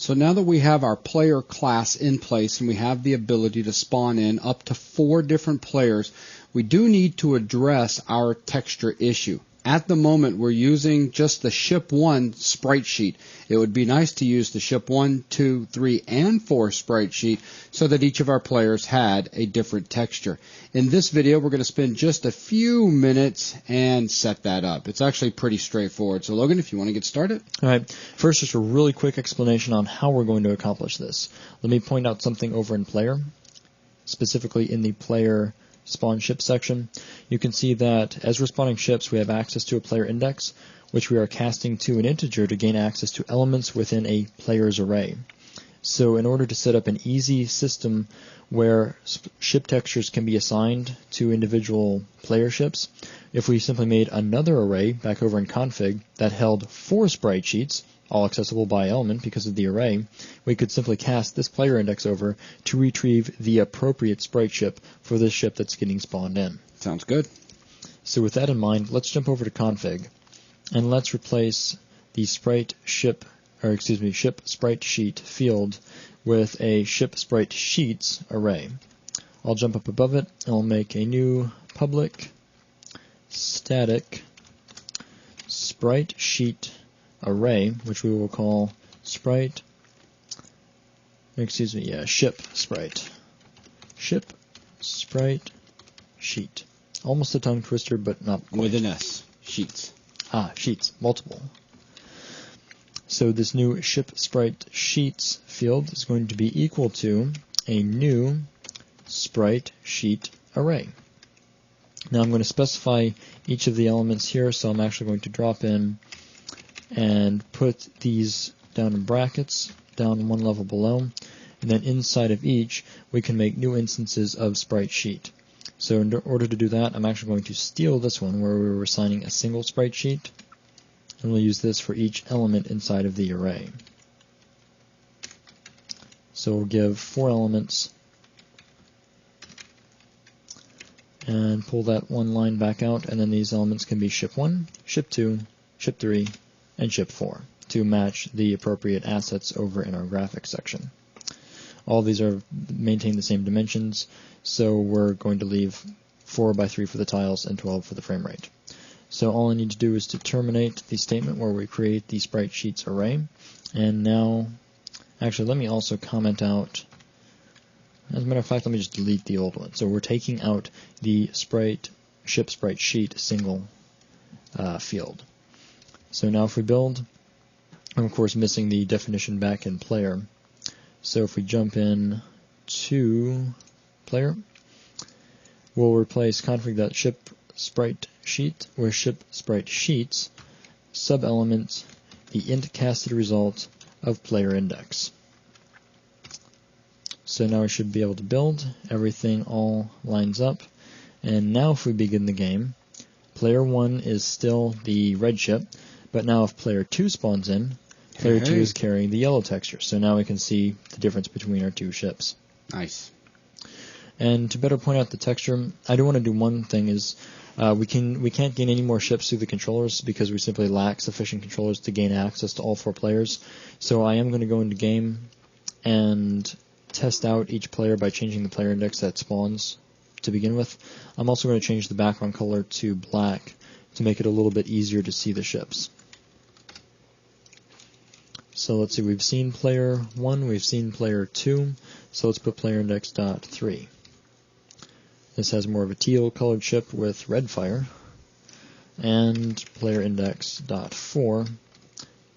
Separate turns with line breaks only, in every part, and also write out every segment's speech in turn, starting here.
So now that we have our player class in place and we have the ability to spawn in up to 4 different players, we do need to address our texture issue. At the moment, we're using just the ship 1 sprite sheet. It would be nice to use the ship 1, 2, 3, and 4 sprite sheet so that each of our players had a different texture. In this video, we're going to spend just a few minutes and set that up. It's actually pretty straightforward. So Logan, if you want to get started.
All right. First, just a really quick explanation on how we're going to accomplish this. Let me point out something over in Player, specifically in the Player Spawn Ship section. You can see that as we're spawning ships, we have access to a player index, which we are casting to an integer to gain access to elements within a player's array. So in order to set up an easy system where ship textures can be assigned to individual player ships, if we simply made another array back over in config that held 4 sprite sheets, all accessible by element because of the array, we could simply cast this player index over to retrieve the appropriate sprite ship for this ship that's getting spawned in.
Sounds good.
So with that in mind, let's jump over to config and let's replace the ship sprite sheet field with a ship sprite sheets array. I'll jump up above it and I'll make a new public static sprite sheet array, which we will call ship sprite. Ship sprite sheet. Almost a tongue twister, but not quite.
With an S. Sheets.
Sheets. Multiple. So this new ship sprite sheets field is going to be equal to a new sprite sheet array. Now I'm going to specify each of the elements here, so I'm actually going to drop in and put these down in brackets, down 1 level below, and then inside of each we can make new instances of sprite sheet. So in order to do that, I'm actually going to steal this one where we were assigning a single sprite sheet, and we'll use this for each element inside of the array. So we'll give 4 elements and pull that one line back out, and then these elements can be ship 1, ship 2, ship 3, and ship 4 to match the appropriate assets over in our graphics section. All these are maintain the same dimensions, so we're going to leave 4 by 3 for the tiles and 12 for the frame rate. So all I need to do is to terminate the statement where we create the sprite sheets array, and now, actually let me also comment out, as a matter of fact, let me just delete the old one. So we're taking out the ship sprite sheet single field. So now if we build, I'm of course missing the definition back in player. So if we jump in to player, we'll replace config.ship sprite sheet with ship sprite sheets sub-element the int casted result of player index. So now we should be able to build. Everything all lines up. And now if we begin the game, player 1 is still the red ship, but now if player 2 spawns in, player 2 is carrying the yellow texture. So now we can see the difference between our 2 ships.
Nice.
And to better point out the texture, I do want to do one thing is we can't gain any more ships through the controllers because we simply lack sufficient controllers to gain access to all 4 players. So I am going to go into game and test out each player by changing the player index that spawns to begin with. I'm also going to change the background color to black to make it a little bit easier to see the ships. So let's see, we've seen player 1, we've seen player 2, so let's put player index dot 3. This has more of a teal colored ship with red fire, and player index dot 4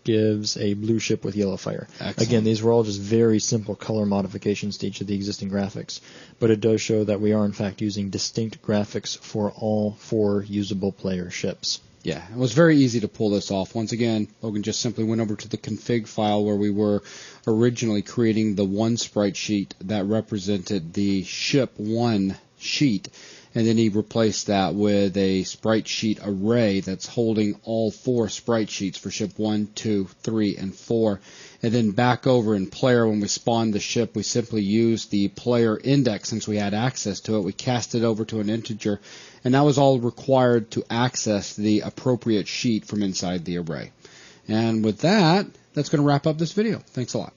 gives a blue ship with yellow fire.
Excellent.
Again, these were all just very simple color modifications to each of the existing graphics, but it does show that we are in fact using distinct graphics for all 4 usable player ships.
Yeah, it was very easy to pull this off. Once again, Logan just simply went over to the config file where we were originally creating the 1 sprite sheet that represented the ship 1 sheet, and then he replaced that with a sprite sheet array that's holding all 4 sprite sheets for ship 1, 2, 3, and 4. And then back over in player, when we spawned the ship, we simply used the player index since we had access to it. We cast it over to an integer, and that was all required to access the appropriate sheet from inside the array. And with that, that's going to wrap up this video. Thanks a lot.